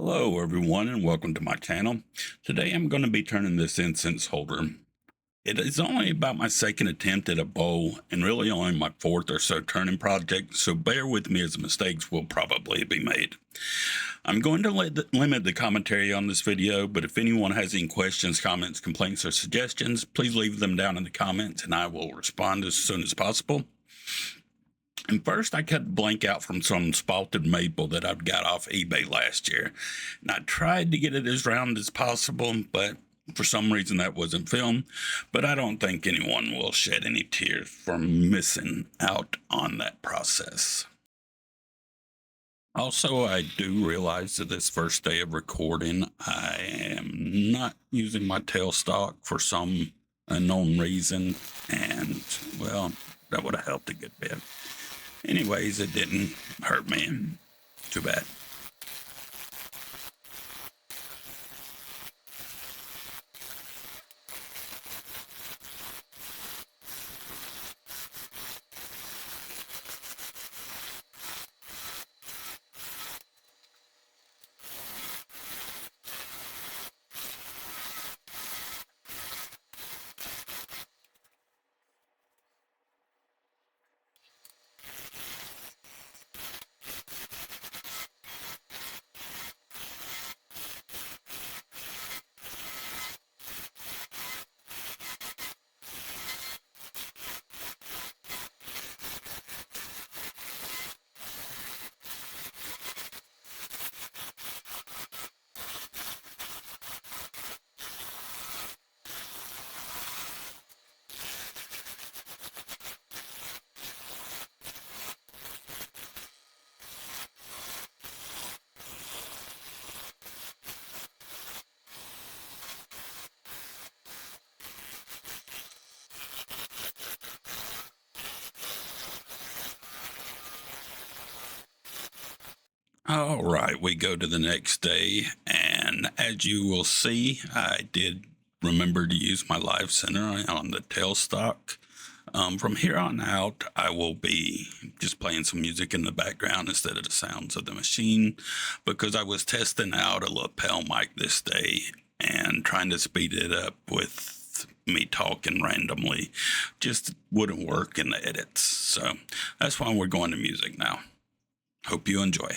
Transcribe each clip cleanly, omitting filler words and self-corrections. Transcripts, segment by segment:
Hello everyone and welcome to my channel. Today I'm going to be turning this incense holder. It is only about my second attempt at a bowl and really only my fourth or so turning project, so bear with me as mistakes will probably be made. I'm going to limit the commentary on this video, but if anyone has any questions, comments, complaints, or suggestions, please leave them down in the comments and I will respond as soon as possible. And first, I cut the blank out from some spalted maple that I'd got off eBay last year. And I tried to get it as round as possible, but for some reason that wasn't filmed. But I don't think anyone will shed any tears for missing out on that process. Also, I do realize that this first day of recording, I am not using my tailstock for some unknown reason. And, well, that would have helped a good bit. Anyways, it didn't hurt me. Too bad. All right, we go to the next day, and as you will see, I did remember to use my live center on the tailstock. From here on out, I will be just playing some music in the background instead of the sounds of the machine, because I was testing out a lapel mic this day and trying to speed it up with me talking randomly just wouldn't work in the edits. So that's why we're going to music now. Hope you enjoy.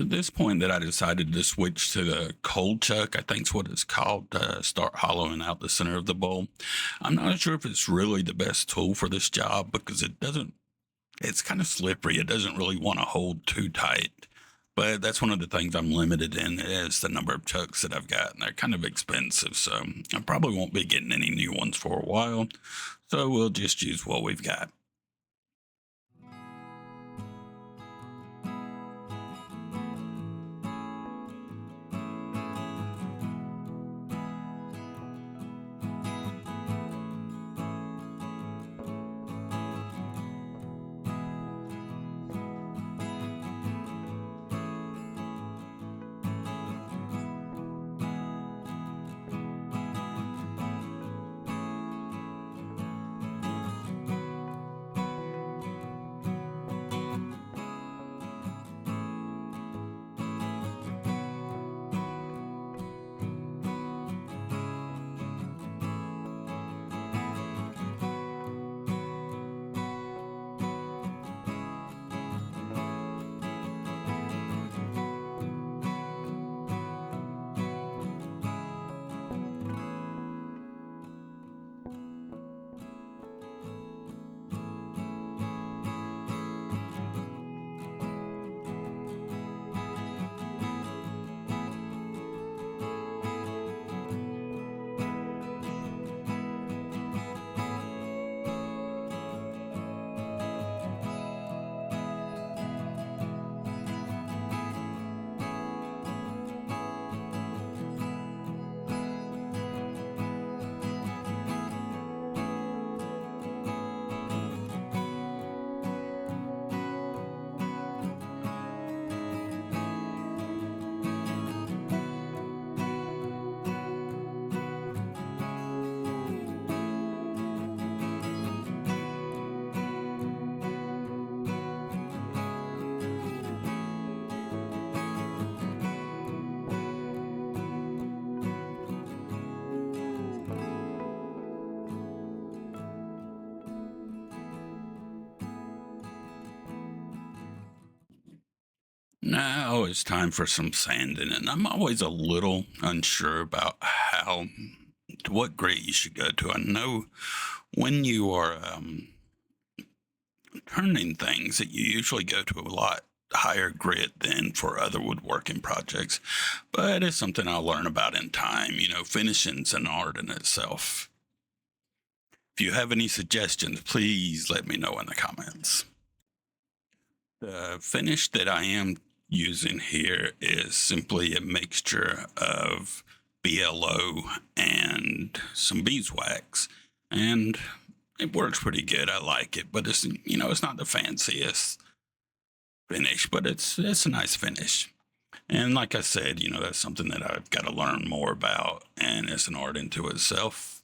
at this point that I decided to switch to the cold chuck, I think's what it's called, to start hollowing out the center of the bowl. I'm not sure if it's really the best tool for this job because it's kind of slippery. It doesn't really want to hold too tight. But that's one of the things I'm limited in is the number of chucks that I've got, and they're kind of expensive. So I probably won't be getting any new ones for a while. So we'll just use what we've got. Now it's time for some sanding, and I'm always a little unsure about what grade you should go to. I know when you are turning things that you usually go to a lot higher grit than for other woodworking projects, but it's something I'll learn about in time. Finishing's an art in itself. If you have any suggestions, please let me know in the comments. The finish that I am using here is simply a mixture of BLO and some beeswax, and it works pretty good. I like it, but it's not the fanciest finish, but it's a nice finish. And like I said, that's something that I've got to learn more about, and it's an art into itself.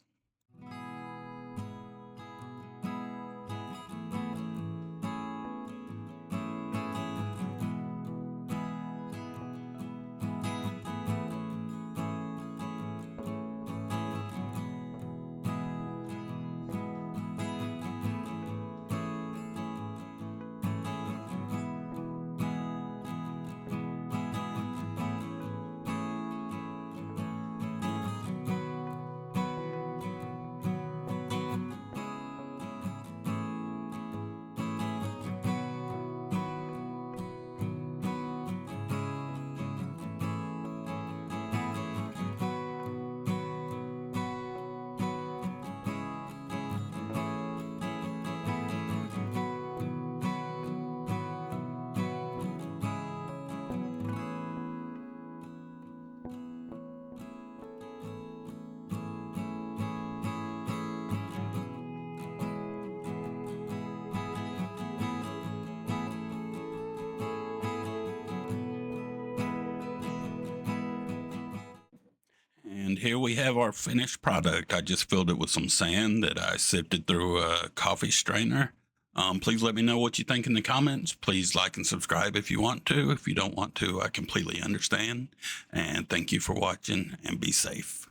And here we have our finished product. I just filled it with some sand that I sifted through a coffee strainer. Please let me know what you think in the comments. Please like and subscribe if you want to. If you don't want to, I completely understand. And thank you for watching, and be safe.